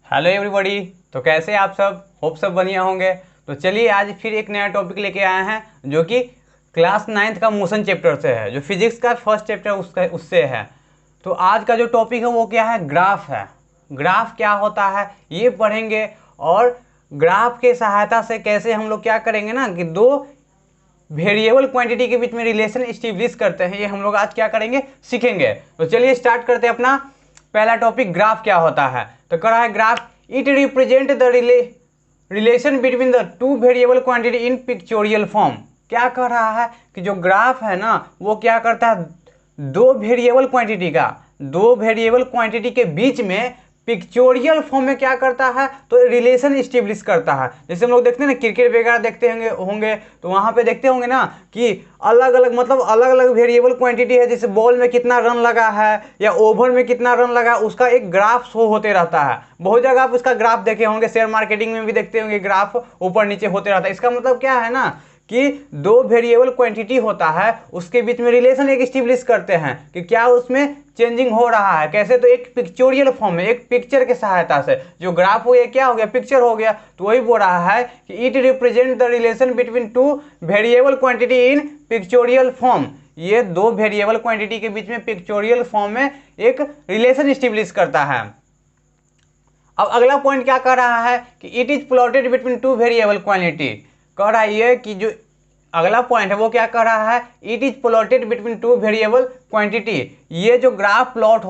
Hello everybody. तो कैसे आप सब, होप सब बढ़िया होंगे। तो चलिए आज फिर एक नया टॉपिक लेके आए हैं जो कि क्लास 9th का मोशन चैप्टर से है, जो फिजिक्स का फर्स्ट चैप्टर उससे है। तो आज का जो टॉपिक है वो क्या है, ग्राफ है। ग्राफ क्या होता है ये पढ़ेंगे, और ग्राफ के सहायता से कैसे हम लोग क्या करेंगे ना कि दो वेरिएबल क्वांटिटी के बीच में रिलेशन स्टेब्लिश करते हैं, ये हम लोग आज क्या करेंगे, सीखेंगे। तो चलिए स्टार्ट करते हैं अपना पहला टॉपिक, ग्राफ क्या होता है। तो कह रहा है graph it represent the relation between the two variable quantity in pictorial form. क्या कह रहा है कि जो ग्राफ है ना वो क्या करता है, दो वेरिएबल क्वांटिटी के बीच में पिक्चोरियल फॉर्म में क्या करता है, तो रिलेशन स्टेब्लिश करता है। जैसे हम लोग देखते हैं ना, क्रिकेट वगैरह देखते होंगे तो वहां पे देखते होंगे ना कि अलग अलग वेरिएबल क्वांटिटी है। जैसे बॉल में कितना रन लगा है या ओवर में कितना रन लगा है, उसका एक ग्राफ शो होते रहता है। बहुत जगह आप उसका ग्राफ देखे होंगे, शेयर मार्केटिंग में भी देखते होंगे, ग्राफ ऊपर नीचे होते रहता है। इसका मतलब क्या है ना कि दो वेरिएबल क्वांटिटी होता है, उसके बीच में रिलेशन एक स्टेब्लिश करते हैं कि क्या उसमें चेंजिंग हो रहा है, कैसे, तो एक पिक्चोरियल फॉर्म में, एक पिक्चर के सहायता से। जो ग्राफ हो गया क्या हो गया, पिक्चर हो गया। तो वही बोल रहा है कि it represent the relation between two variable quantity in pictorial form. ये दो वेरिएबल क्वांटिटी के बीच में पिक्चोरियल फॉर्म में एक रिलेशन स्टेब्लिश करता है। अब अगला पॉइंट क्या कह रहा है कि it is plotted between two variable quantity. कह रहा है ये कि जो अगला पॉइंट है वो क्या कह रहा है, it is plotted between two variable quantity. ये जो ग्राफ प्लॉट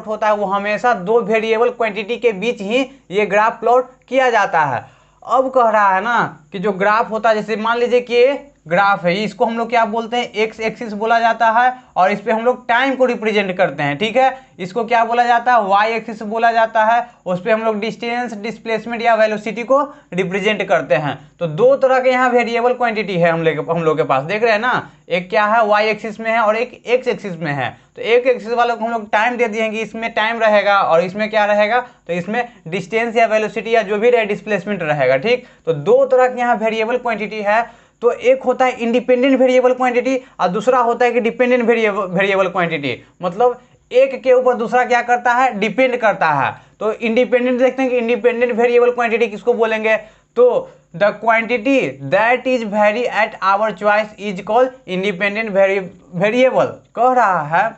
होता है वो हमेशा दो वेरिएबल क्वांटिटी के बीच ही ये ग्राफ प्लॉट किया जाता है। अब कह रहा है ना कि जो ग्राफ होता है, जैसे मान लीजिए कि ये ग्राफ है, इसको हम लोग क्या बोलते हैं, एक्स एक्सिस बोला जाता है, और इस पे हम लोग टाइम को रिप्रेजेंट करते हैं, ठीक है। इसको क्या बोला जाता है, वाई एक्सिस बोला जाता है, उस पे हम लोग डिस्टेंस, डिस्प्लेसमेंट या वेलोसिटी को रिप्रेजेंट करते हैं। तो दो तरह के यहाँ वेरिएबल क्वांटिटी है हम लोग के पास, देख रहे हैं ना, एक क्या है वाई एक्सिस में है और एक एक्स एक्सिस में है। तो एक एक्सिस वालों को हम लोग टाइम दे दिए कि इसमें टाइम रहेगा, और इसमें क्या रहेगा, तो इसमें डिस्टेंस या वेलोसिटी या जो भी रहे डिस्प्लेसमेंट रहेगा, ठीक। तो दो तरह के यहाँ वेरिएबल क्वांटिटी है। तो एक होता है इंडिपेंडेंट वेरिएबल क्वांटिटी और दूसरा होता है कि डिपेंडेंट वेरिएबल क्वांटिटी। मतलब एक के ऊपर दूसरा क्या करता है, डिपेंड करता है। तो इंडिपेंडेंट देखते हैं कि इंडिपेंडेंट वेरिएबल क्वांटिटी किसको बोलेंगे, तो the quantity that is vary at our choice is called independent variable. कह रहा है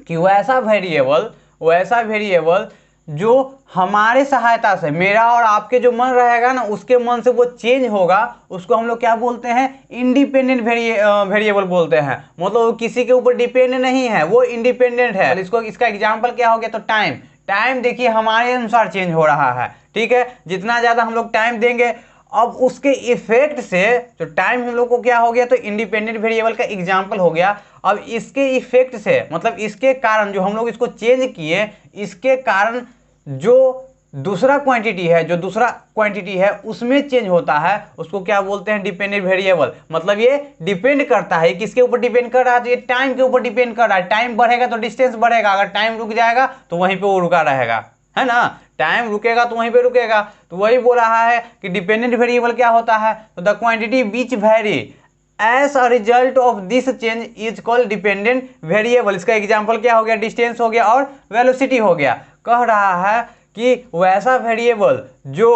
कि वैसा वेरिएबल जो हमारे सहायता से, मेरा और आपके जो मन रहेगा ना उसके मन से वो चेंज होगा, उसको हम लोग क्या बोलते हैं, इंडिपेंडेंट वेरिएबल बोलते हैं। मतलब वो किसी के ऊपर डिपेंड नहीं है, वो इंडिपेंडेंट है। इसको इसका एग्जांपल क्या हो गया, तो टाइम देखिए हमारे अनुसार चेंज हो रहा है, ठीक है। जितना ज़्यादा हम लोग टाइम देंगे, अब उसके इफेक्ट से जो टाइम हम लोग को क्या हो गया, तो इंडिपेंडेंट वेरिएबल का एग्जांपल हो गया। अब इसके इफेक्ट से, मतलब इसके कारण जो हम लोग इसको चेंज किए, इसके कारण जो दूसरा क्वांटिटी है उसमें चेंज होता है, उसको क्या बोलते हैं, डिपेंडेंट वेरिएबल। मतलब ये डिपेंड करता है, किसके ऊपर डिपेंड कर रहा है, तो ये टाइम के ऊपर डिपेंड कर रहा है। टाइम बढ़ेगा तो डिस्टेंस बढ़ेगा, अगर टाइम रुक जाएगा तो वहीं पे वो रुका रहेगा, है ना। टाइम रुकेगा तो वहीं पे रुकेगा। तो वही बोल रहा है कि डिपेंडेंट वेरिएबल क्या होता है, तो the quantity which vary as a result of this change is called dependent variable. इसका एग्जांपल क्या हो गया, डिस्टेंस हो गया और वेलोसिटी हो गया। कह रहा है कि वैसा वेरिएबल जो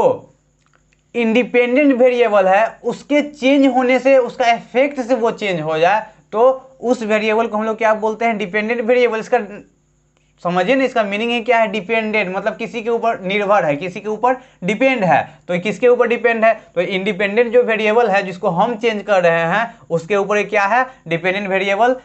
इंडिपेंडेंट वेरिएबल है उसके चेंज होने से, उसका इफेक्ट से वो चेंज हो जाए, तो उस वेरिएबल को हम लोग क्या बोलते हैं, डिपेंडेंट वेरिएबल। इसका समझिए ना, इसका मीनिंग है क्या है, डिपेंडेंट मतलब किसी के ऊपर निर्भर है, किसी के ऊपर डिपेंड है। तो किसके ऊपर डिपेंड है, तो इंडिपेंडेंट जो वेरिएबल है जिसको हम चेंज कर रहे हैं उसके ऊपर क्या है, डिपेंडेंट वेरिएबल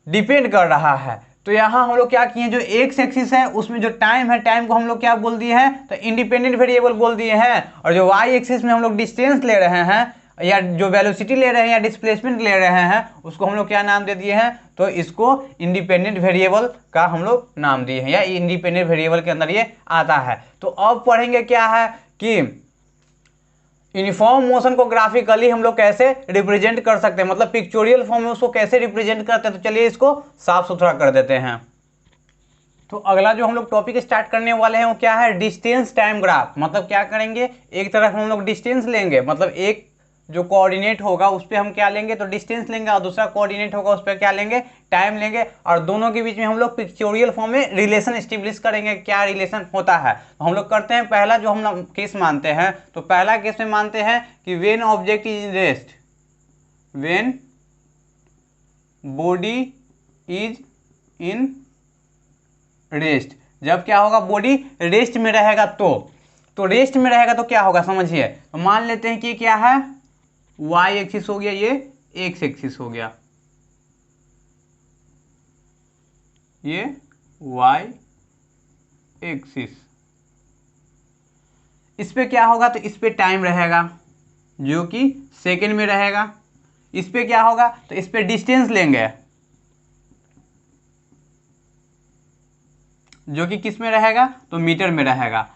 डिपेंड कर रहा है। तो यहाँ हम लोग क्या किए, जो एक्स एक्सिस है उसमें जो टाइम है, टाइम को हम लोग क्या बोल दिए हैं, तो इंडिपेंडेंट वेरिएबल बोल दिए हैं। और जो वाई एक्सिस में हम लोग डिस्टेंस ले रहे हैं या जो वेलोसिटी ले रहे हैं या डिस्प्लेसमेंट ले रहे हैं, उसको हम लोग क्या नाम दे दिए हैं, तो इसको इंडिपेंडेंट वेरिएबल का हम लोग नाम दिए हैं, या इंडिपेंडेंट वेरिएबल के अंदर ये आता है। तो अब पढ़ेंगे क्या है कि यूनिफॉर्म मोशन को ग्राफिकली हम लोग कैसे रिप्रेजेंट कर सकते हैं, मतलब पिक्चोरियल फॉर्म में उसको कैसे रिप्रेजेंट करते हैं। तो चलिए इसको साफ सुथरा कर देते हैं। तो अगला जो हम लोग टॉपिक स्टार्ट करने वाले हैं वो क्या है, डिस्टेंस टाइम ग्राफ। मतलब क्या करेंगे, एक तरफ हम लोग डिस्टेंस लेंगे, मतलब एक जो कोऑर्डिनेट होगा उस पर हम क्या लेंगे, तो डिस्टेंस लेंगे, और दूसरा कोऑर्डिनेट होगा उस पर क्या लेंगे, टाइम लेंगे, और दोनों के बीच में हम लोग पिक्चोरियल फॉर्म में रिलेशन एस्टेब्लिश करेंगे। क्या रिलेशन होता है, तो हम लोग करते हैं पहला जो हम लोग केस मानते हैं, तो पहला केस में मानते हैं कि when object is in rest, when body is in rest, जब क्या होगा, बॉडी रेस्ट में रहेगा, तो रेस्ट में रहेगा तो क्या होगा समझिए, तो मान लेते हैं कि क्या है, वाई एक्सिस हो गया, ये एक्स एक्सिस हो गया, ये वाई एक्सिस, इस पे क्या होगा, तो इस पे टाइम रहेगा जो कि सेकेंड में रहेगा, इस पे क्या होगा, तो इस पे डिस्टेंस लेंगे जो कि किस में रहेगा, तो मीटर में रहेगा।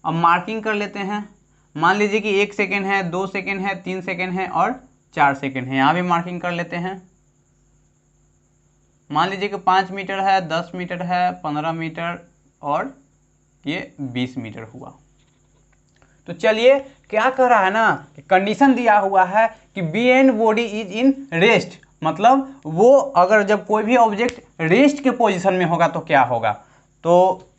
अब मार्किंग कर लेते हैं, मान लीजिए कि 1 सेकेंड है, 2 सेकेंड है, 3 सेकेंड है और 4 सेकेंड है, यहाँ भी मार्किंग कर लेते हैं। मान लीजिए कि 5 मीटर है, 10 मीटर है, 15 मीटर और ये 20 मीटर हुआ। तो चलिए क्या कह रहा है ना, कि कंडीशन दिया हुआ है कि B and body is in rest, मतलब वो अगर जब कोई भी ऑब्जेक्ट रेस्ट के पोजीशन में होगा तो क्या होगा, तो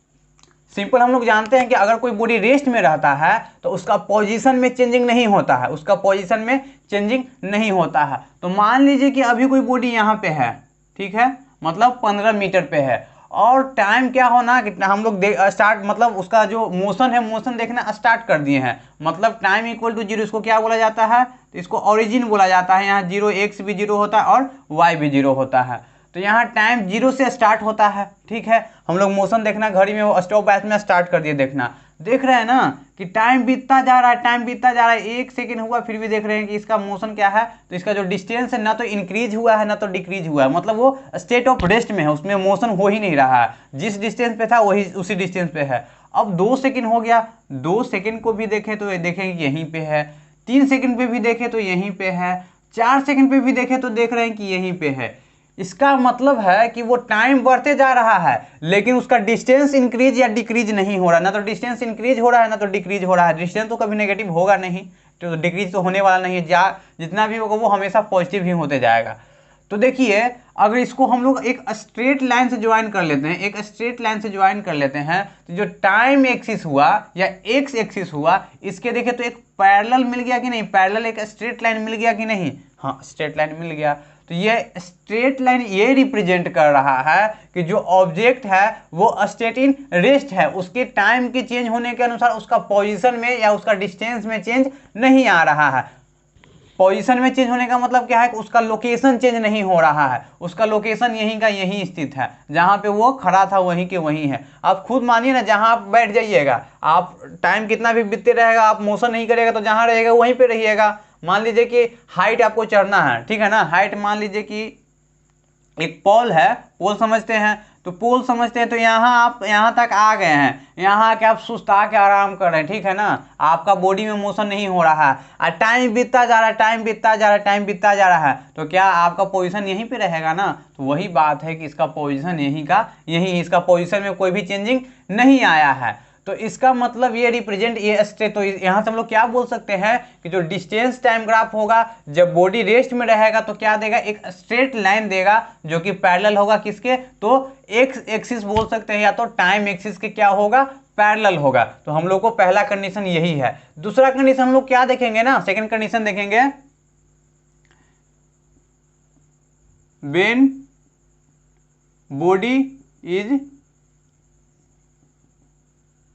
सिंपल हम लोग जानते हैं कि अगर कोई बॉडी रेस्ट में रहता है तो उसका पोजीशन में चेंजिंग नहीं होता है, उसका पोजीशन में चेंजिंग नहीं होता है। तो मान लीजिए कि अभी कोई बॉडी यहाँ पे है, ठीक है, मतलब 15 मीटर पे है, और टाइम क्या होना कितना, हम लोग स्टार्ट मतलब उसका जो मोशन है, मोशन देखना स्टार्ट कर दिए हैं, मतलब टाइम इक्वल टू 0, इसको क्या बोला जाता है, तो इसको ओरिजिन बोला जाता है। यहाँ 0 एक्स भी 0 होता है और वाई भी 0 होता है, तो यहाँ टाइम 0 से स्टार्ट होता है, ठीक है। हम लोग मोशन देखना घड़ी में वो स्टॉप वॉच में स्टार्ट कर दिए देखना, देख रहे हैं ना कि टाइम बीतता जा रहा है, टाइम बीतता जा रहा है, 1 सेकेंड हुआ फिर भी देख रहे हैं कि इसका मोशन क्या है, तो इसका जो डिस्टेंस है ना तो इंक्रीज हुआ है ना तो डिक्रीज हुआ है, मतलब वो स्टेट ऑफ रेस्ट में है, उसमें मोशन हो ही नहीं रहा है, जिस डिस्टेंस पे था वही उसी डिस्टेंस पे है। अब 2 सेकेंड हो गया, 2 सेकेंड को भी देखें तो देखेंगे यहीं पे है, 3 सेकेंड पे भी देखें तो यहीं पे है, 4 सेकेंड पे भी देखें तो देख रहे हैं कि यहीं पे है। इसका मतलब है कि वो टाइम बढ़ते जा रहा है लेकिन उसका डिस्टेंस इंक्रीज या डिक्रीज नहीं हो रहा, ना तो डिस्टेंस इंक्रीज हो रहा है ना तो डिक्रीज हो रहा है। डिस्टेंस तो कभी नेगेटिव होगा नहीं, तो डिक्रीज तो होने वाला नहीं है, जितना भी होगा वो हमेशा पॉजिटिव ही होते जाएगा। तो देखिए अगर इसको हम लोग एक स्ट्रेट लाइन से ज्वाइन कर लेते हैं, एक स्ट्रेट लाइन से ज्वाइन कर लेते हैं, तो जो टाइम एक्सिस हुआ या एक्स एक्सिस हुआ, इसके देखिए तो एक पैरेलल मिल गया कि नहीं, पैरेलल एक स्ट्रेट लाइन मिल गया कि नहीं, हाँ स्ट्रेट लाइन मिल गया। तो ये स्ट्रेट लाइन ये रिप्रेजेंट कर रहा है कि जो ऑब्जेक्ट है वो स्टेट इन रेस्ट है, उसके टाइम के चेंज होने के अनुसार उसका पोजीशन में या उसका डिस्टेंस में चेंज नहीं आ रहा है। पोजीशन में चेंज होने का मतलब क्या है कि उसका लोकेशन चेंज नहीं हो रहा है, उसका लोकेशन यहीं का यहीं स्थित है, जहां पे वो खड़ा था वहीं के वहीं है। आप खुद मानिए ना, जहां आप बैठ जाइएगा, आप टाइम कितना भी बीतते रहेगा, आप मोशन नहीं करेगा तो जहां रहेगा वहीं पे रहिएगा। मान लीजिए कि हाइट आपको चढ़ना है, ठीक है ना, हाइट मान लीजिए कि एक पोल है, पोल समझते हैं, तो पोल समझते हैं, तो यहाँ आप यहाँ तक आ गए हैं, यहाँ आके आप सुस्ता के आराम कर रहे हैं, ठीक है ना, आपका बॉडी में मोशन नहीं हो रहा है, और टाइम बीतता जा रहा है, टाइम बीतता जा रहा है, टाइम बीतता जा रहा है, तो क्या आपका पोजीशन यहीं पे रहेगा ना। तो वही बात है कि इसका पोजीशन यहीं का यहीं, इसका पोजीशन में कोई भी चेंजिंग नहीं आया है। तो इसका मतलब ये रिप्रेजेंट ये स्ट्रेट, तो यहाँ से हम लोग क्या बोल सकते हैं कि जो डिस्टेंस टाइम ग्राफ होगा जब बॉडी रेस्ट में रहेगा तो क्या देगा, एक स्ट्रेट लाइन देगा जो कि पैरेलल होगा किसके, तो एक्स एक्सिस बोल सकते हैं, या तो टाइम एक्सिस के क्या होगा, पैरेलल होगा। तो हम लोग को पहला कंडीशन यही है। दूसरा कंडीशन हम लोग क्या देखेंगे ना, सेकेंड कंडीशन देखेंगे, when body is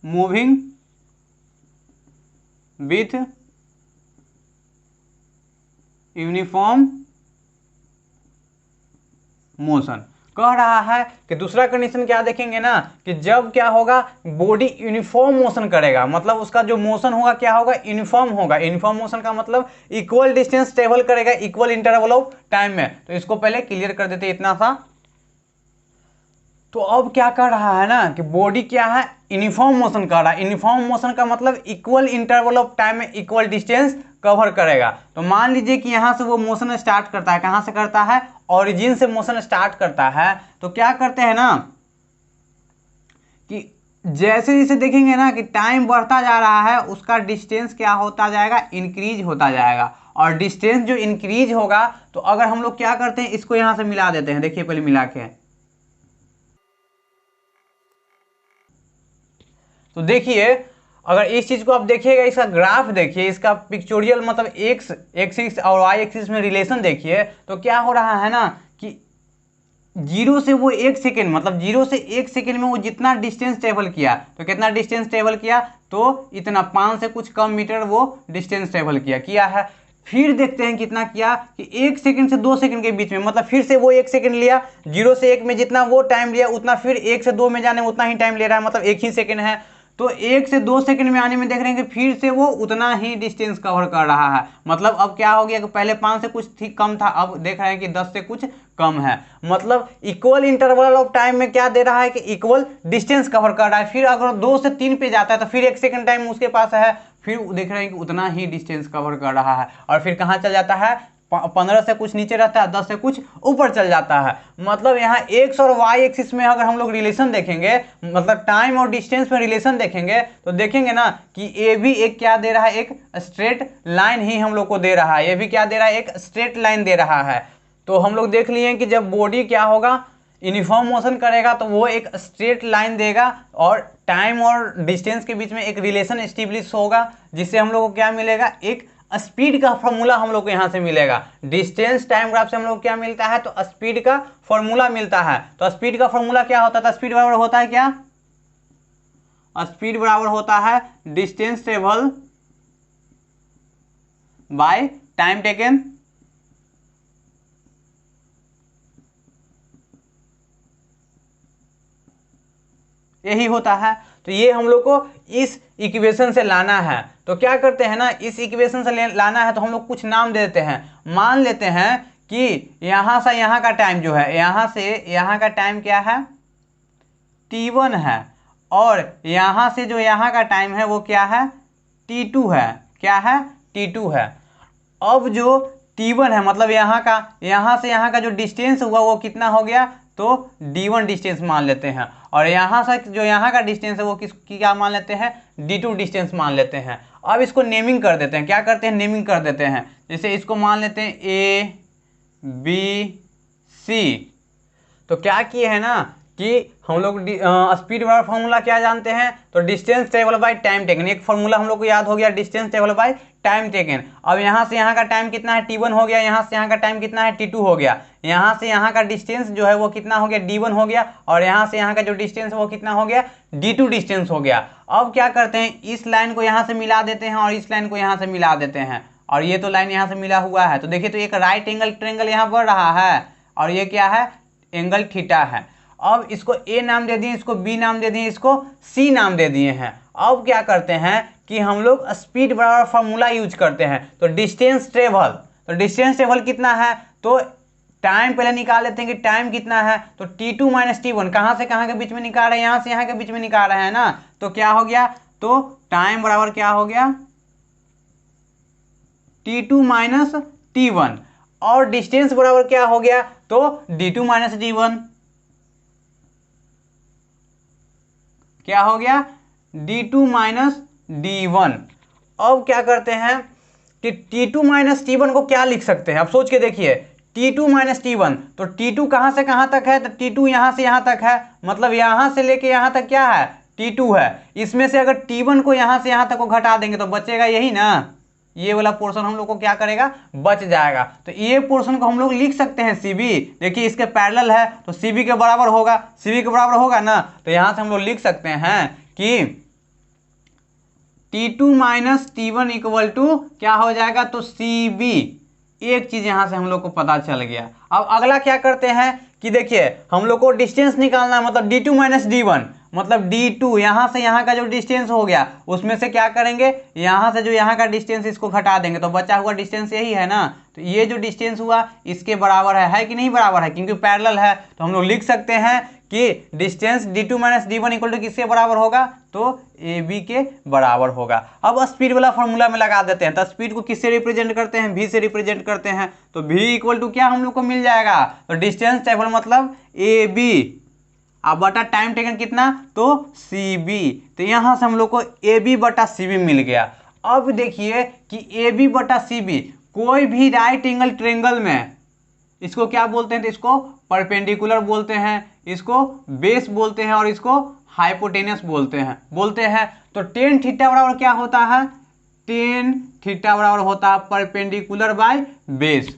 moving with uniform motion. कह रहा है कि दूसरा कंडीशन क्या देखेंगे ना, कि जब क्या होगा, बॉडी यूनिफॉर्म मोशन करेगा, मतलब उसका जो मोशन होगा क्या होगा, यूनिफॉर्म होगा। यूनिफॉर्म मोशन का मतलब इक्वल डिस्टेंस ट्रेवल करेगा इक्वल इंटरवल ऑफ टाइम में। तो इसको पहले क्लियर कर देते इतना सा। तो अब क्या कर रहा है ना कि बॉडी क्या है, यूनिफॉर्म मोशन कर रहा है। यूनिफॉर्म मोशन का मतलब इक्वल इंटरवल ऑफ टाइम में इक्वल डिस्टेंस कवर करेगा। तो मान लीजिए कि यहाँ से वो मोशन स्टार्ट करता है, कहाँ से करता है, ओरिजिन से मोशन स्टार्ट करता है। तो क्या करते हैं ना कि जैसे जैसे देखेंगे ना कि टाइम बढ़ता जा रहा है उसका डिस्टेंस क्या होता जाएगा, इंक्रीज होता जाएगा। और डिस्टेंस जो इंक्रीज होगा तो अगर हम लोग क्या करते हैं, इसको यहां से मिला देते हैं। देखिए पहले मिला के, तो देखिए अगर इस चीज को आप देखिएगा, इसका ग्राफ देखिए, इसका पिक्चोरियल मतलब एक्स एक्सिस और वाई एक्सिस में रिलेशन देखिए, तो क्या हो रहा है ना कि जीरो से वो 1 सेकेंड, मतलब जीरो से 1 सेकेंड में वो जितना डिस्टेंस ट्रेवल किया, तो कितना डिस्टेंस ट्रेवल किया, तो इतना 5 से कुछ कम मीटर वो डिस्टेंस ट्रेवल किया है। फिर देखते हैं कितना किया कि 1 सेकेंड से 2 सेकेंड के बीच में, मतलब फिर से वो 1 सेकेंड लिया, 0 से 1 में जितना वो टाइम लिया उतना फिर 1 से 2 में जाने में उतना ही टाइम ले रहा है, मतलब 1 ही सेकेंड है। तो 1 से 2 सेकेंड में आने में देख रहे हैं कि फिर से वो उतना ही डिस्टेंस कवर कर रहा है। मतलब अब क्या हो गया कि पहले 5 से कुछ कम था, अब देख रहे हैं कि 10 से कुछ कम है। मतलब इक्वल इंटरवल ऑफ टाइम में क्या दे रहा है कि इक्वल डिस्टेंस कवर कर रहा है। फिर अगर 2 से 3 पे जाता है तो फिर 1 सेकेंड टाइम उसके पास है, फिर देख रहे हैं कि उतना ही डिस्टेंस कवर कर रहा है। और फिर कहाँ चल जाता है, 15 से कुछ नीचे रहता है, 10 से कुछ ऊपर चल जाता है। मतलब यहाँ एक्स और वाई एक्सिस में अगर हम लोग रिलेशन देखेंगे, मतलब टाइम और डिस्टेंस में रिलेशन देखेंगे, तो देखेंगे ना कि ए भी एक क्या दे रहा है, एक स्ट्रेट लाइन ही हम लोग को दे रहा है। ये भी क्या दे रहा है, एक स्ट्रेट लाइन दे रहा है। तो हम लोग देख लिए कि जब बॉडी क्या होगा, यूनिफॉर्म मोशन करेगा तो वो एक स्ट्रेट लाइन देगा और टाइम और डिस्टेंस के बीच में एक रिलेशन एस्टेब्लिश होगा, जिससे हम लोग को क्या मिलेगा, एक स्पीड का फॉर्मूला हम लोग को यहाँ से मिलेगा। डिस्टेंस टाइम ग्राफ से हम लोग को क्या मिलता है, तो स्पीड का फॉर्मूला मिलता है। तो स्पीड का फॉर्मूला क्या होता था, स्पीड बराबर होता है क्या, स्पीड बराबर होता है distance travel by time taken. यही होता है। तो ये हम लोग को इस इक्वेशन से लाना है। तो क्या करते हैं ना, इस इक्वेशन से लाना है तो हम लोग कुछ नाम दे देते हैं। मान लेते हैं कि यहाँ से यहाँ का टाइम जो है, यहाँ से यहाँ का टाइम क्या है, t1 है, और यहाँ से जो यहाँ का टाइम है वो क्या है, t2 है। क्या है, t2 है। अब जो t1 है, मतलब यहाँ से यहाँ का जो डिस्टेंस हुआ वो कितना हो गया, तो d1 डिस्टेंस मान लेते हैं। और यहाँ से जो यहाँ का डिस्टेंस है वो क्या मान लेते हैं, d2 डिस्टेंस मान लेते हैं। अब इसको नेमिंग कर देते हैं। क्या करते हैं, नेमिंग कर देते हैं। जैसे इसको मान लेते हैं a b c। तो क्या किए हैं ना कि हम लोग स्पीड वाला फॉर्मूला क्या जानते हैं, तो distance travel by time taken. एक फॉर्मूला हम लोग को याद हो गया, distance travel by time taken. अब यहाँ से यहाँ का टाइम कितना है, t1 हो गया, यहाँ से यहाँ का टाइम कितना है, t2 हो गया। यहाँ से यहाँ का डिस्टेंस जो है वो कितना हो गया, d1 हो गया, और यहाँ से यहाँ का जो डिस्टेंस है वो कितना हो गया, d2 डिस्टेंस हो गया। अब क्या करते हैं, इस लाइन को यहाँ से मिला देते हैं और इस लाइन को यहाँ से मिला देते हैं, और ये तो लाइन यहाँ से मिला हुआ है। तो देखिए तो एक राइट एंगल ट्रायंगल यहाँ बढ़ रहा है, और ये क्या है, एंगल थीटा है। अब इसको ए नाम दे दिए, इसको बी नाम दे दिए, इसको सी नाम दे दिए हैं। अब क्या करते हैं कि हम लोग स्पीड बराबर फॉर्मूला यूज करते हैं। तो डिस्टेंस ट्रेवल कितना है, तो टाइम पहले निकाल लेते हैं कि टाइम कितना है, तो t2 माइनस t1 कहाँ से कहाँ के बीच में निकाल रहे हैं, यहाँ से यहाँ के बीच में निकाल रहे हैं ना। तो क्या हो गया, तो टाइम बराबर क्या हो गया, t2 माइनस t1, और डिस्टेंस बराबर क्या हो गया, तो d2 माइनस d1। क्या हो गया, d2 माइनस d1। अब क्या करते हैं कि t2 माइनस t1 को क्या लिख सकते हैं, अब सोच के देखिए, t2 माइनस t1, तो t2 कहां से कहां तक है, तो t2 यहां से यहां तक है, मतलब यहां से लेके यहां तक क्या है, t2 है। इसमें से अगर t1 को यहां से यहां तक को घटा देंगे तो बचेगा यही ना, ये वाला पोर्शन हम लोग को क्या करेगा, बच जाएगा। तो ये पोर्शन को हम लोग लिख सकते हैं CB। देखिए इसके पैरेलल है तो CB के बराबर होगा, CB के बराबर होगा ना। तो यहां से हम लोग लिख सकते हैं कि t2 minus t1 equal to क्या हो जाएगा, तो CB। एक चीज यहां से हम लोग को पता चल गया। अब अगला क्या करते हैं कि देखिए हम लोग को डिस्टेंस निकालना है, मतलब d2 माइनस d1, मतलब d2 यहाँ से यहाँ का जो डिस्टेंस हो गया उसमें से क्या करेंगे, यहाँ से जो यहाँ का डिस्टेंस इसको घटा देंगे तो बचा हुआ डिस्टेंस यही है ना। तो ये जो डिस्टेंस हुआ इसके बराबर है कि नहीं बराबर है, क्योंकि पैरेलल है। तो हम लोग लिख सकते हैं कि distance d2 minus d1 equal to किसके बराबर होगा, तो AB के बराबर होगा। अब स्पीड वाला फॉर्मूला में लगा देते हैं। तो स्पीड को किससे रिप्रेजेंट करते हैं, V से रिप्रेजेंट करते हैं। तो V इक्वल टू क्या हम लोग को मिल जाएगा, तो डिस्टेंस ट्रेवल मतलब AB, अब बटा टाइम टेकन कितना, तो CB। तो यहाँ से हम लोग को AB बटा CB मिल गया। अब देखिए कि AB बटा CB कोई भी राइट एंगल ट्रायंगल में इसको क्या बोलते हैं, तो इसको परपेंडिकुलर बोलते हैं, इसको बेस बोलते हैं और इसको हाइपोटेनस बोलते हैं। तो टेन थीटा बराबर क्या होता है, टेन थीटा बराबर होता है परपेंडिकुलर बाय बेस,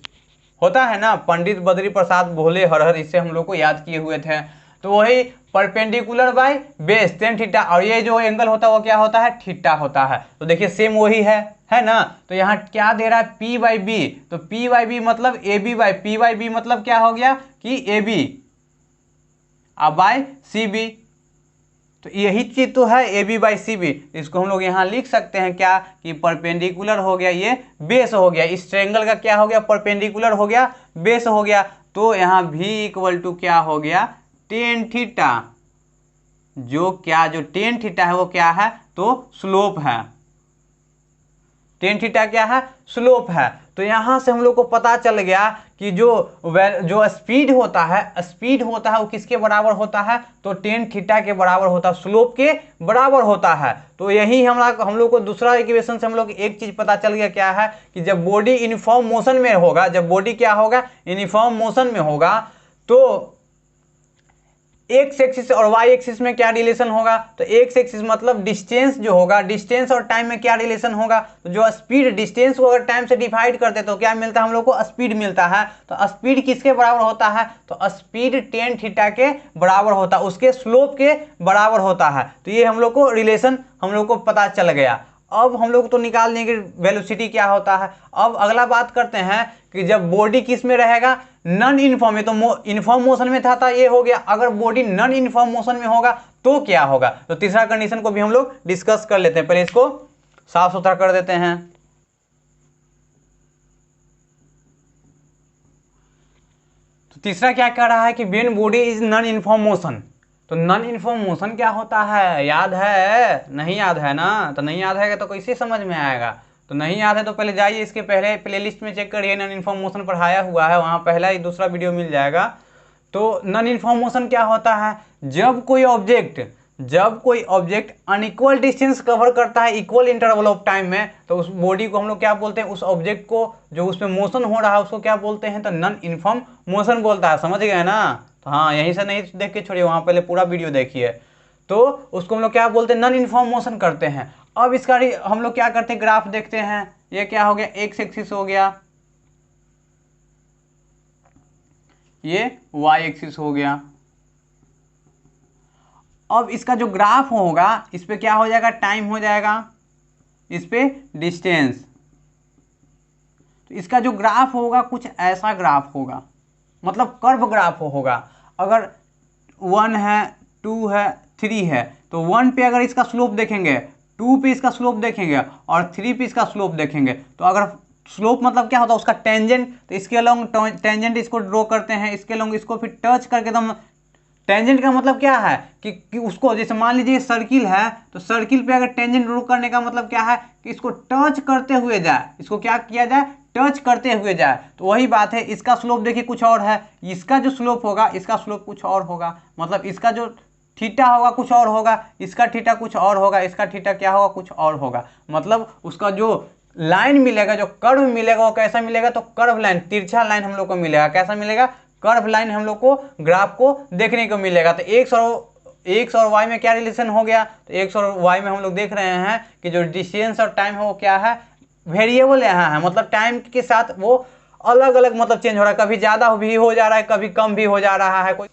होता है ना। पंडित बद्री प्रसाद भोले हर हर, इससे हम लोग को याद किए हुए थे। तो वही perpendicular by base tan theta, और ये जो एंगल होता है वो क्या होता है, थीटा होता है। तो देखिए सेम वही है ना। तो यहाँ क्या दे रहा है, P बाई बी। तो P बाई बी मतलब AB by P by B मतलब क्या हो गया कि AB अब बाय CB। तो यही चीज तो है AB बाई CB। इसको हम लोग यहाँ लिख सकते हैं क्या कि परपेंडिकुलर हो गया, ये बेस हो गया, इस ट्रायंगल का क्या हो गया, परपेंडिकुलर हो गया, बेस हो गया। तो यहाँ V इक्वल टू क्या हो गया, टेन थीटा। जो टेन थीटा है वो क्या है, तो स्लोप है। टेन थीटा क्या है, स्लोप है। तो यहाँ से हम लोग को पता चल गया कि जो स्पीड होता है वो किसके बराबर होता है, तो टेन थीटा के बराबर होता है, स्लोप के बराबर होता है। तो यही हम लोग को दूसरा इक्वेशन से हम लोग एक चीज पता चल गया, क्या है कि जब बॉडी यूनिफॉर्म मोशन में होगा, जब बॉडी क्या होगा, यूनिफॉर्म मोशन में होगा, तो एक्स एक्सिस और वाई एक्सिस में क्या रिलेशन होगा, तो एक्स एक्सिस मतलब डिस्टेंस जो होगा, डिस्टेंस और टाइम में क्या रिलेशन होगा, तो जो स्पीड डिस्टेंस को अगर टाइम से डिवाइड करते तो क्या मिलता है, हम लोग को स्पीड मिलता है। तो स्पीड किसके बराबर होता है, तो स्पीड टेन थीटा के बराबर होता है, उसके स्लोप के बराबर होता है। तो ये हम लोग को रिलेशन हम लोग को पता चल गया। अब हम लोग तो निकाल लेंगे वेलोसिटी क्या होता है। अब अगला बात करते हैं कि जब बॉडी किस में रहेगा, नॉन यूनिफॉर्म में, तो यूनिफॉर्म मोशन में था ये हो गया। अगर बॉडी नॉन यूनिफॉर्म मोशन में होगा तो क्या होगा, तो तीसरा कंडीशन को भी हम लोग डिस्कस कर लेते हैं। पहले इसको साफ सुथरा कर देते हैं। तो तीसरा क्या कह रहा है कि when body is non uniform motion. तो नॉन यूनिफॉर्म मोशन क्या होता है, याद है, नहीं याद है ना, तो नहीं याद है तो कैसे समझ में आएगा। तो नहीं याद है तो पहले जाइए इसके पहले प्लेलिस्ट में चेक करिए, नॉन यूनिफॉर्म मोशन पढ़ाया हुआ है, वहाँ पहला ही दूसरा वीडियो मिल जाएगा। तो नॉन यूनिफॉर्म मोशन क्या होता है, जब कोई ऑब्जेक्ट अनइक्वल डिस्टेंस कवर करता है इक्वल इंटरवल ऑफ टाइम में, तो उस बॉडी को हम लोग क्या बोलते हैं, उस ऑब्जेक्ट को जो उसमें मोशन हो रहा है उसको क्या बोलते हैं, तो नॉन यूनिफॉर्म मोशन बोलता है। समझ गए ना। तो हाँ, यहीं से नहीं देख के छोड़िए, वहाँ पहले पूरा वीडियो देखिए। तो उसको हम लोग क्या बोलते हैं, नॉन यूनिफॉर्म मोशन करते हैं। अब इसका हम लोग क्या करते हैं, ग्राफ देखते हैं। ये क्या हो गया, एक्स एक्सिस हो गया, ये वाई एक्सिस हो गया। अब इसका जो ग्राफ होगा इस पे क्या हो जाएगा, टाइम हो जाएगा, इस पे डिस्टेंस। तो इसका जो ग्राफ होगा कुछ ऐसा ग्राफ होगा, मतलब कर्व ग्राफ होगा। अगर 1 है, 2 है, 3 है, तो 1 पे अगर इसका स्लोप देखेंगे, 2 पे इसका स्लोप देखेंगे और 3 पे इसका स्लोप देखेंगे, तो अगर स्लोप मतलब क्या होता है, उसका टेंजेंट, तो इसके अलोंग टेंजेंट इसको ड्रॉ करते हैं, इसके अलोंग इसको फिर टच करके एकदम। टेंजेंट का मतलब क्या है कि उसको, जैसे मान लीजिए सर्किल है, तो सर्किल पे अगर टेंजेंट ड्रॉ करने का मतलब क्या है कि इसको टच करते हुए जाए, इसको क्या किया जाए, टच करते हुए जाए। तो वही बात है, इसका स्लोप देखिए कुछ और है, इसका जो स्लोप होगा, इसका स्लोप कुछ और होगा, मतलब इसका जो थीटा होगा कुछ और होगा, इसका थीटा कुछ और होगा, इसका थीटा क्या होगा, कुछ और होगा। मतलब उसका जो लाइन मिलेगा, जो कर्व मिलेगा, वो कैसा मिलेगा, तो कर्व लाइन, तिरछा लाइन हम लोग को मिलेगा। कैसा मिलेगा, कर्व लाइन हम लोग को ग्राफ को देखने को मिलेगा। तो एक्स और वाई में क्या रिलेशन हो गया, तो एक्स और वाई में हम लोग देख रहे हैं कि जो डिस्टेंस और टाइम है वो क्या है, वेरिएबल यहाँ है, मतलब टाइम के साथ वो अलग अलग मतलब चेंज हो रहा है, कभी ज़्यादा भी हो जा रहा है, कभी कम भी हो जा रहा है। कोई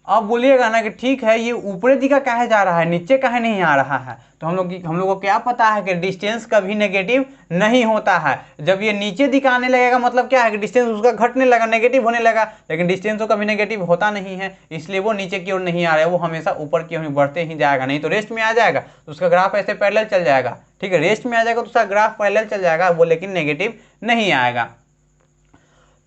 अब बोलिएगा ना कि ठीक है, ये ऊपरी दिशा काहे जा रहा है, नीचे काहे नहीं आ रहा है। तो हम लोग को क्या पता है कि डिस्टेंस कभी नेगेटिव नहीं होता है। जब ये नीचे दिखाने लगेगा मतलब क्या है कि डिस्टेंस उसका घटने लगा, नेगेटिव होने लगा, लेकिन डिस्टेंस तो कभी नेगेटिव होता नहीं है, इसलिए वो नीचे की ओर नहीं आ रहा है, वो हमेशा ऊपर की ओर बढ़ते ही जाएगा। नहीं तो रेस्ट में आ जाएगा तो उसका ग्राफ ऐसे पैरेलल चल जाएगा। ठीक है, रेस्ट में आ जाएगा तो उसका ग्राफ पैरेलल चल जाएगा, वो लेकिन नेगेटिव नहीं आएगा।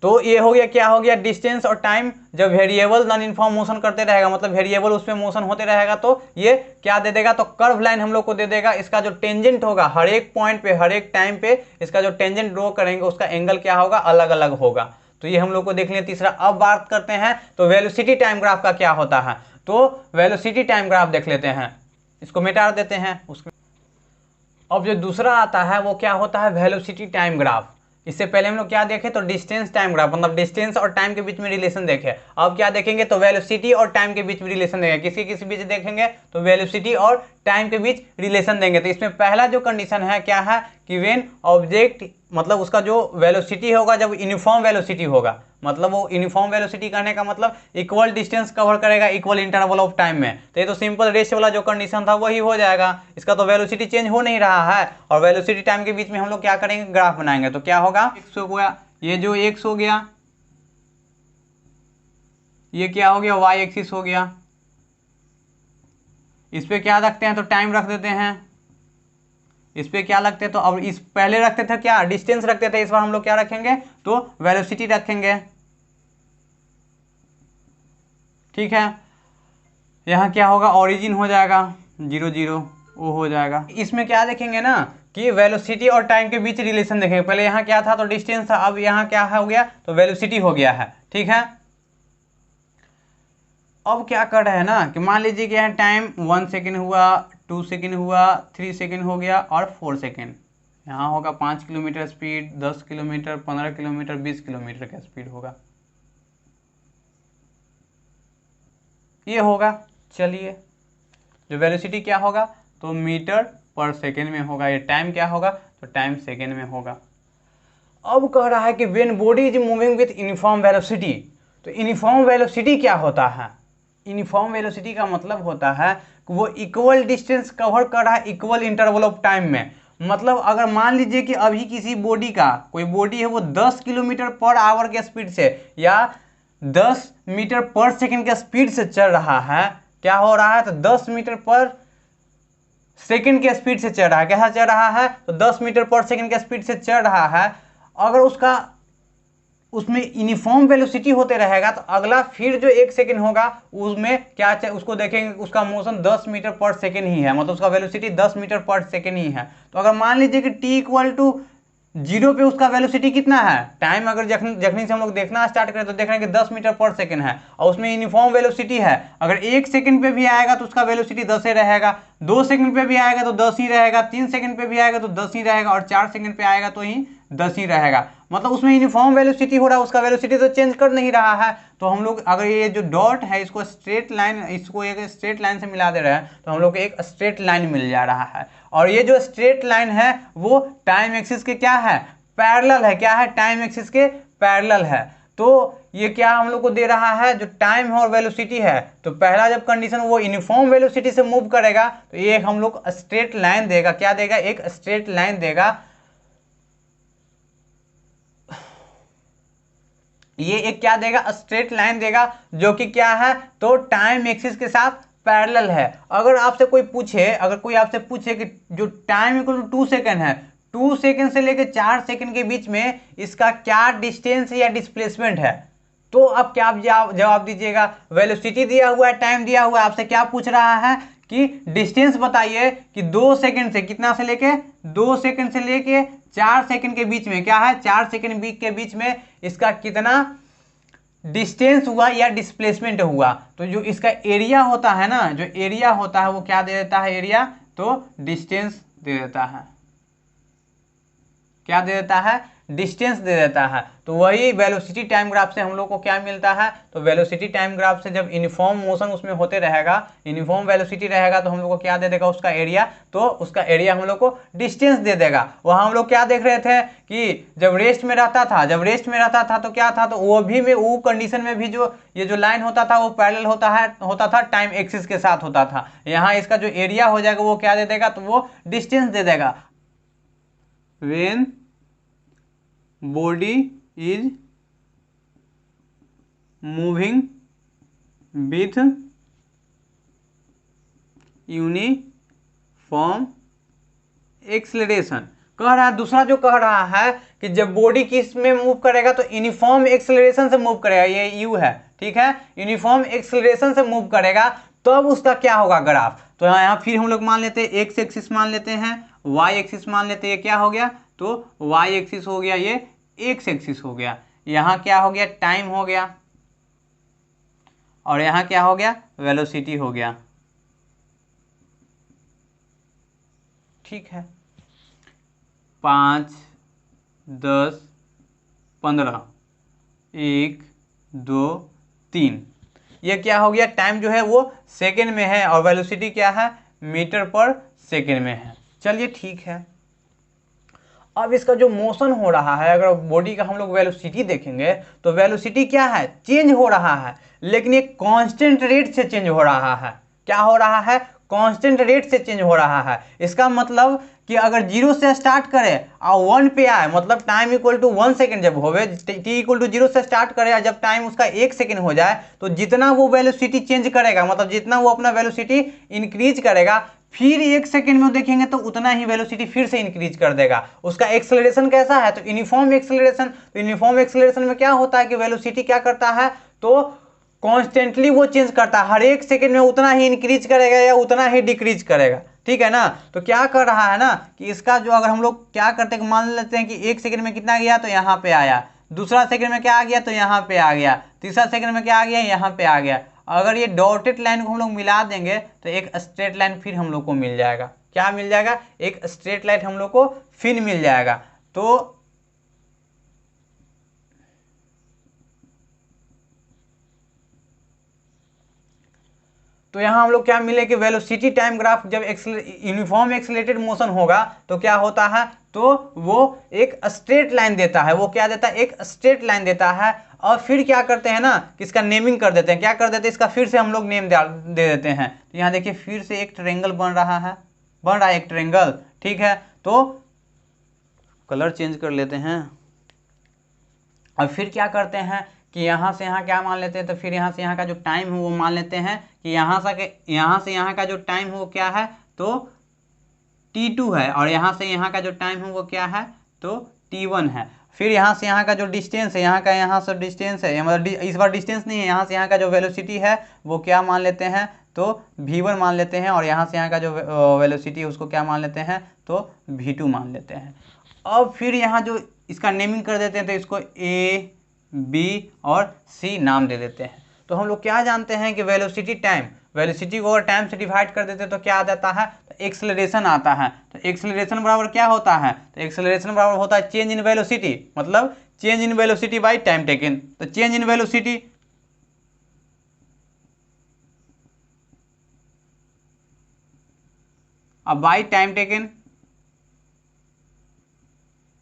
तो ये हो गया, क्या हो गया, डिस्टेंस और टाइम जब वेरिएबल नॉन यूनिफॉर्म मोशन करते रहेगा, मतलब वेरिएबल उसमें मोशन होते रहेगा, तो ये क्या दे देगा, तो कर्व लाइन हम लोग को दे देगा। इसका जो टेंजेंट होगा हर एक पॉइंट पे, हर एक टाइम पे इसका जो टेंजेंट ड्रॉ करेंगे उसका एंगल क्या होगा, अलग अलग होगा। तो ये हम लोग को देख लिया तीसरा। अब बात करते हैं तो वेलोसिटी टाइम ग्राफ का क्या होता है। तो वेलोसिटी टाइम ग्राफ देख लेते हैं, इसको मिटा देते हैं उसके। अब जो दूसरा आता है वो क्या होता है, वेलोसिटी टाइम ग्राफ। इससे पहले हम लोग क्या देखे तो डिस्टेंस टाइम ग्राफ, मतलब डिस्टेंस और टाइम के बीच में रिलेशन देखे। अब क्या देखेंगे तो वेलोसिटी और टाइम के बीच में रिलेशन देंगे। किसी बीच देखेंगे तो वेलोसिटी और टाइम के बीच रिलेशन देंगे। तो इसमें पहला जो कंडीशन है क्या है कि व्हेन ऑब्जेक्ट, मतलब उसका जो वेलोसिटी होगा जब यूनिफॉर्म वेलोसिटी होगा, मतलब वो यूनिफॉर्म वेलोसिटी करने का मतलब इक्वल डिस्टेंस कवर करेगा इक्वल इंटरवल ऑफ टाइम में। तो ये तो सिंपल रेस वाला जो कंडीशन था वही हो जाएगा। इसका तो वेलोसिटी चेंज हो नहीं रहा है और वेलोसिटी टाइम के बीच में हम लोग क्या करेंगे, ग्राफ बनाएंगे। तो क्या होगा, एक्स हो गया, ये जो एक्स हो गया, ये क्या हो गया, वाई एक्सिस हो गया। इस पे क्या रखते हैं तो टाइम रख देते हैं, इस पे क्या लगते हैं तो अब इस पहले रखते थे क्या, डिस्टेंस रखते थे, इस बार हम लोग क्या रखेंगे तो वेलोसिटी रखेंगे। ठीक है, यहाँ क्या होगा, ओरिजिन हो जाएगा 0 0, वो हो जाएगा। इसमें क्या देखेंगे ना कि वेलोसिटी और टाइम के बीच रिलेशन देखेंगे। पहले यहाँ क्या था तो डिस्टेंस था, अब यहाँ क्या हो गया तो वेलोसिटी हो गया है। ठीक है, अब क्या कर रहे हैं ना कि मान लीजिए कि यहाँ टाइम 1 सेकेंड हुआ, 2 सेकेंड हुआ, 3 सेकेंड हो गया और 4 सेकेंड। यहाँ होगा 5 kilometre speed, 10 kilometre, 15 kilometre, 20 kilometre का स्पीड होगा, ये होगा। चलिए, जो वेलोसिटी क्या होगा तो मीटर पर सेकेंड में होगा, ये टाइम क्या होगा तो टाइम सेकेंड में होगा। अब कह रहा है कि when body is moving with uniform velocity, तो यूनिफॉर्म वेलोसिटी क्या होता है, यूनिफॉर्म वेलोसिटी का मतलब होता है कि वो इक्वल डिस्टेंस कवर कर रहा है इक्वल इंटरवल ऑफ टाइम में। मतलब अगर मान लीजिए कि अभी किसी बॉडी का, कोई बॉडी है वो 10 किलोमीटर पर आवर के स्पीड से या 10 मीटर पर सेकेंड के स्पीड से चल रहा है, क्या हो रहा है तो 10 मीटर पर सेकेंड के स्पीड से चल रहा है। कैसा चल रहा है तो 10 मीटर पर सेकेंड के स्पीड से चल रहा है। अगर उसमें यूनिफॉर्म वेलोसिटी होते रहेगा तो अगला फिर जो 1 सेकेंड होगा उसमें क्या उसको देखेंगे, उसका मोशन 10 मीटर पर सेकेंड ही है, मतलब उसका वेलोसिटी 10 मीटर पर सेकेंड ही है। तो अगर मान लीजिए कि t इक्वल टू 0 पे उसका वेलोसिटी कितना है, टाइम अगर जखनी से हम लोग देखना स्टार्ट करें तो देख रहे हैं कि 10 मीटर पर सेकेंड है और उसमें यूनिफॉर्म वेलोसिटी है। अगर 1 सेकंड पे भी आएगा तो उसका वेलोसिटी 10 ही रहेगा, 2 सेकंड पे भी आएगा तो 10 ही रहेगा, 3 सेकंड पे भी आएगा तो 10 ही रहेगा और 4 सेकंड पे आएगा तो ही 10 ही रहेगा। मतलब उसमें यूनिफॉर्म वेलोसिटी हो रहा है, उसका वेलोसिटी तो चेंज कर नहीं रहा है। तो हम लोग अगर ये जो डॉट है इसको स्ट्रेट लाइन, इसको एक स्ट्रेट लाइन से मिला दे रहे हैं तो हम लोग को एक स्ट्रेट लाइन मिल जा रहा है। और ये जो स्ट्रेट लाइन है वो टाइम एक्सिस के क्या है, पैरेलल है। क्या है, टाइम एक्सिस के पैरेलल है। तो ये क्या हम लोग को दे रहा है, जो टाइम है और वेलोसिटी है, तो पहला जब कंडीशन वो यूनिफॉर्म वेलोसिटी से मूव करेगा तो ये हम लोग स्ट्रेट लाइन देगा। क्या देगा, एक स्ट्रेट लाइन देगा। ये एक क्या देगा, स्ट्रेट लाइन देगा, जो कि क्या है तो टाइम एक्सिस के साथ पैरेलल है। अगर आपसे कोई पूछे, अगर कोई आपसे पूछे कि जो टाइम इक्वल टू 2 सेकेंड है, 2 सेकेंड से लेकर 4 सेकेंड के बीच में इसका क्या डिस्टेंस या डिस्प्लेसमेंट है, तो अब क्या आप जवाब दीजिएगा। वेलोसिटी दिया हुआ है, टाइम दिया हुआ है, आपसे क्या पूछ रहा है कि डिस्टेंस बताइए कि 2 सेकेंड से कितना से लेके 2 सेकेंड से लेके 4 सेकेंड के बीच में क्या है, 4 सेकेंड के बीच में इसका कितना डिस्टेंस हुआ या डिस्प्लेसमेंट हुआ। तो जो इसका एरिया होता है ना, जो एरिया होता है वो क्या दे देता है, एरिया तो डिस्टेंस दे देता है। क्या दे देता है, डिस्टेंस दे देता है। तो वही वेलोसिटी टाइम ग्राफ से हम लोग को क्या मिलता है, तो वेलोसिटी टाइम ग्राफ से जब यूनिफॉर्म मोशन उसमें होते रहेगा, यूनिफॉर्म वेलोसिटी रहेगा तो हम लोग को क्या दे देगा, उसका एरिया, तो उसका एरिया हम लोग को डिस्टेंस दे देगा। वहाँ हम लोग क्या देख रहे थे कि जब रेस्ट में रहता था तो क्या था, तो वो भी में वो कंडीशन में भी जो ये जो लाइन होता था वो पैरेलल होता था टाइम एक्सिस के साथ होता था। यहाँ इसका जो एरिया हो जाएगा वो क्या दे देगा, तो वो डिस्टेंस दे देगा। When body is moving with uniform acceleration. कह रहा है, दूसरा जो कह रहा है कि जब बॉडी किस में मूव करेगा तो यूनिफॉर्म एक्सेलरेशन से मूव करेगा, ये यू है, ठीक है, यूनिफॉर्म एक्सेलरेशन से मूव करेगा तब उसका क्या होगा ग्राफ। तो यहाँ फिर हम लोग मान लेते हैं एक्स एक्सिस मान लेते हैं, वाई एक्सिस मान लेते हैं, ये क्या हो गया तो वाई एक्सिस हो गया, ये एक्स एक्सिस हो गया, यहाँ क्या हो गया टाइम हो गया, और यहाँ क्या हो गया, वेलोसिटी हो गया। ठीक है, 5, 10, 15, 1, 2, 3, ये क्या हो गया, टाइम जो है वो सेकेंड में है और वेलोसिटी क्या है, मीटर पर सेकेंड में है। चलिए ठीक है, अब इसका जो मोशन हो रहा है, अगर बॉडी का हम लोग वेलोसिटी देखेंगे तो वेलोसिटी क्या है, चेंज हो रहा है, लेकिन एक कांस्टेंट रेट से चेंज हो रहा है। क्या हो रहा है, कांस्टेंट रेट से चेंज हो रहा है। इसका मतलब कि अगर 0 से स्टार्ट करे और 1 पे आए, मतलब टाइम इक्वल टू 1 सेकेंड जब होवे, टी इक्वल टू 0 से स्टार्ट करे और जब टाइम उसका 1 सेकेंड हो जाए, तो जितना वो वेलोसिटी चेंज करेगा, मतलब जितना वो अपना वेलोसिटी इंक्रीज करेगा, फिर 1 सेकेंड में देखेंगे तो उतना ही वेलोसिटी फिर से इंक्रीज कर देगा। उसका एक्सेलरेशन कैसा है, तो यूनिफॉर्म एक्सेलरेशन। तो यूनिफॉर्म एक्सेलरेशन में क्या होता है कि वेलोसिटी क्या करता है, तो कॉन्स्टेंटली वो चेंज करता है, हर 1 सेकेंड में उतना ही इंक्रीज करेगा या उतना ही डिक्रीज करेगा। ठीक है ना, तो क्या कर रहा है ना कि इसका जो, अगर हम लोग क्या करते हैं, मान लेते हैं कि 1 सेकेंड में कितना गया तो यहाँ पे आया, दूसरा सेकेंड में क्या आ गया तो यहाँ पे आ गया, तीसरा सेकेंड में क्या आ गया, यहाँ पे आ गया। अगर ये डॉटेड लाइन को हम लोग मिला देंगे तो एक स्ट्रेट लाइन फिर हम लोग को मिल जाएगा। क्या मिल जाएगा, एक स्ट्रेट लाइन हम लोग को फिर मिल जाएगा। तो यहाँ हम लोग क्या मिले कि वेलोसिटी टाइम ग्राफ जब यूनिफॉर्म एक्सेलरेटेड मोशन होगा तो क्या होता है, तो वो एक स्ट्रेट लाइन देता है। वो क्या देता है, एक स्ट्रेट लाइन देता है। और फिर क्या करते हैं ना कि इसका नेमिंग कर देते हैं। क्या कर देते हैं, इसका फिर से हम लोग नेम दे देते हैं। तो यहाँ देखिए फिर से एक ट्रायंगल बन रहा है एक ट्रायंगल। ठीक है, तो कलर चेंज कर लेते हैं। और फिर क्या करते हैं कि यहाँ से यहाँ क्या मान लेते हैं, तो फिर यहाँ से यहाँ का जो टाइम है वो मान लेते हैं कि यहाँ से यहाँ का जो टाइम है वो क्या है, तो t2 है। और यहाँ से यहाँ का जो टाइम है वो क्या है, तो t1 है। फिर यहाँ से यहाँ का जो डिस्टेंस है, यहाँ का यहाँ से डिस्टेंस है, मतलब इस बार डिस्टेंस नहीं है, यहाँ से यहाँ का जो वेलोसिटी है वो क्या मान लेते हैं, तो v1 मान लेते हैं। और यहाँ से यहाँ का जो वेलोसिटी है उसको क्या मान लेते हैं, तो v2 मान लेते हैं। अब फिर यहाँ जो इसका नेमिंग कर देते हैं, तो इसको a, b और c नाम दे देते हैं। तो हम लोग क्या जानते हैं कि वेलोसिटी को अगर टाइम से डिवाइड कर देते हैं तो क्या आ जाता है, तो एक्सेलरेशन आता है। तो एक्सेलरेशन बराबर क्या होता है, तो एक्सेलरेशन बराबर होता है चेंज इन वेलोसिटी, मतलब change in velocity by time taken. तो चेंज इन वेलोसिटी अब बाई टाइम टेकन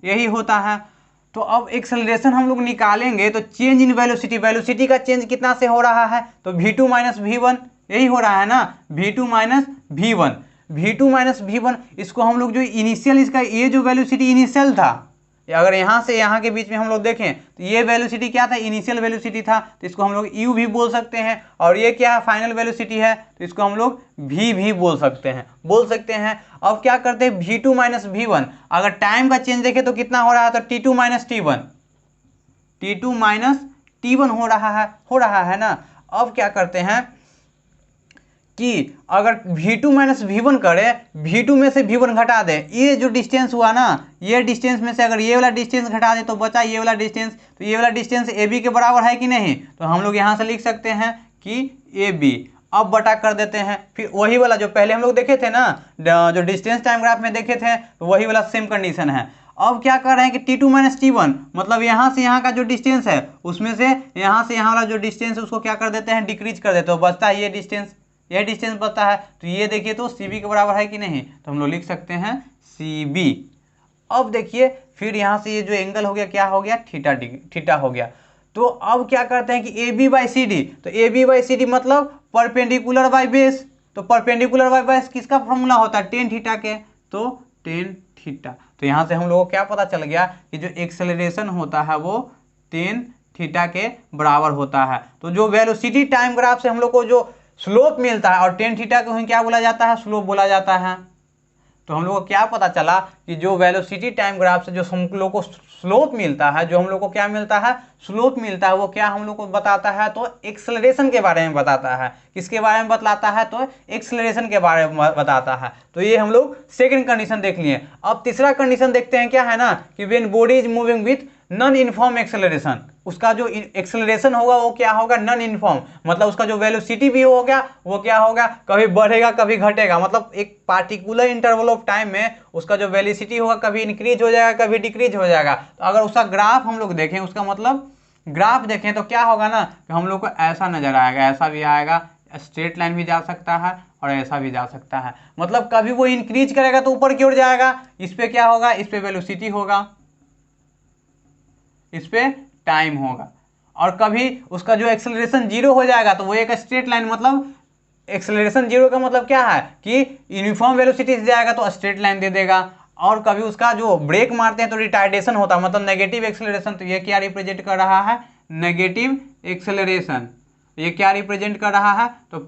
यही होता है। तो अब एक्सेलरेशन हम लोग निकालेंगे तो चेंज इन वेलोसिटी का चेंज कितना से हो रहा है, तो v2 माइनस v1 यही हो रहा है ना, v2 माइनस v1। इसको हम लोग जो इनिशियल, इसका ये जो वेलोसिटी इनिशियल था, अगर यहाँ से यहाँ के बीच में हम लोग देखें तो ये वेलोसिटी क्या था, इनिशियल वेलोसिटी था, तो इसको हम लोग u भी बोल सकते हैं। और ये क्या है, फाइनल वेलोसिटी है, तो इसको हम लोग v भी बोल सकते हैं। अब क्या करते हैं, v2 माइनस v1, अगर टाइम का चेंज देखें तो कितना हो रहा है, तो t2 माइनस t1 हो रहा है ना। अब क्या करते हैं कि अगर v2 माइनस v1 करे, v2 में से v1 घटा दे, ये जो डिस्टेंस हुआ ना, ये डिस्टेंस में से अगर ये वाला डिस्टेंस घटा दे तो बचा ये वाला डिस्टेंस। तो ये वाला डिस्टेंस AB के बराबर है कि नहीं, तो हम लोग यहाँ से लिख सकते हैं कि AB। अब बटा कर देते हैं, फिर वही वाला जो पहले हम लोग देखे थे ना, जो डिस्टेंस टाइम ग्राफ में देखे थे, तो वही वाला सेम कंडीशन है। अब क्या कर रहे हैं कि t2 माइनस t1, मतलब यहाँ से यहाँ का जो डिस्टेंस है उसमें से यहाँ से यहाँ वाला जो डिस्टेंस है उसको क्या कर देते हैं, डिक्रीज कर देते हैं, बचता है ये डिस्टेंस बचता है। तो ये देखिए तो CB के बराबर है कि नहीं, तो हम लोग लिख सकते हैं CB। अब देखिए फिर यहाँ से ये जो एंगल हो गया क्या हो गया, थीटा हो गया। तो अब क्या करते हैं कि AB बाई CD, तो AB बाई CD मतलब परपेंडिकुलर बाई बेस। तो परपेंडिकुलर बाई बेस किसका फॉर्मूला होता है, टेन थीटा के, तो टेन थीटा। तो यहाँ से हम लोगों को क्या पता चल गया कि जो एक्सेलरेशन होता है वो टेन थीटा के बराबर होता है। तो जो वेलोसिटी टाइम ग्राफ से हम लोग को जो स्लोप मिलता है, और टेन थीटा को क्या बोला जाता है, स्लोप बोला जाता है। तो हम लोग को क्या पता चला कि जो वेलोसिटी टाइम ग्राफ से जो हम लोग को स्लोप मिलता है, स्लोप मिलता है, वो क्या हम लोग को बताता है, तो एक्सेलरेशन के बारे में बताता है। किसके बारे में बतलाता है, तो एक्सेलरेशन के बारे में बताता है। तो ये हम लोग सेकंड कंडीशन देख लिए। अब तीसरा कंडीशन देखते हैं क्या है ना, कि when body is moving with non uniform acceleration. उसका जो एक्सेलरेशन होगा वो क्या होगा, नॉन यूनिफॉर्म, मतलब उसका जो वेलोसिटी भी हो गया वो क्या होगा, कभी बढ़ेगा कभी घटेगा, मतलब एक पार्टिकुलर इंटरवल ऑफ टाइम में उसका जो वेलोसिटी होगा कभी इंक्रीज हो जाएगा कभी डिक्रीज हो जाएगा। तो अगर उसका ग्राफ हम लोग देखें, उसका मतलब ग्राफ देखें तो क्या होगा ना कि हम लोग को ऐसा नजर आएगा, ऐसा भी आएगा, स्ट्रेट लाइन भी जा सकता है और ऐसा भी जा सकता है। मतलब कभी वो इंक्रीज करेगा तो ऊपर की ओर जाएगा, इस पे क्या होगा, इस पे वेलोसिटी होगा, इस पे टाइम होगा, और कभी उसका जो एक्सेलरेशन जीरो हो जाएगा तो वो एक स्ट्रेट लाइन, मतलब एक्सेलरेशन जीरो का मतलब क्या है कि यूनिफॉर्म वेलोसिटी से जाएगा तो स्ट्रेट लाइन दे देगा। और कभी उसका जो ब्रेक मारते हैं तो रिटार्डेशन होता है, मतलब नेगेटिव एक्सेलरेशन, तो ये क्या रिप्रेजेंट कर रहा है, नेगेटिव एक्सेलरेशन। ये क्या रिप्रेजेंट कर रहा है, तो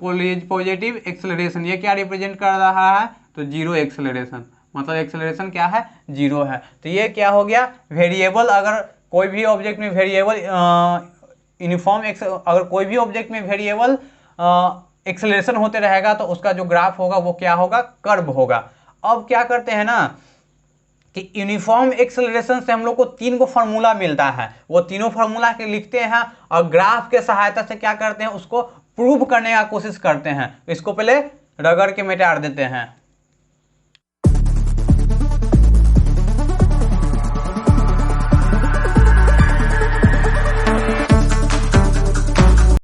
पॉजिटिव एक्सेलरेशन। ये क्या रिप्रेजेंट कर रहा है, तो जीरो एक्सेलरेशन, मतलब एक्सेलरेशन क्या है, जीरो है। तो ये क्या हो गया, वेरिएबल, अगर कोई भी ऑब्जेक्ट में वेरिएबल यूनिफॉर्म अगर कोई भी ऑब्जेक्ट में वेरिएबल एक्सेलरेशन होते रहेगा तो उसका जो ग्राफ होगा वो क्या होगा, कर्व होगा। अब क्या करते हैं ना कि यूनिफॉर्म एक्सेलरेशन से हम लोग को 3 को फार्मूला मिलता है, वो तीनों फार्मूला के लिखते हैं और ग्राफ के सहायता से क्या करते हैं, उसको प्रूव करने का कोशिश करते हैं। इसको पहले रगड़ के मिटा देते हैं।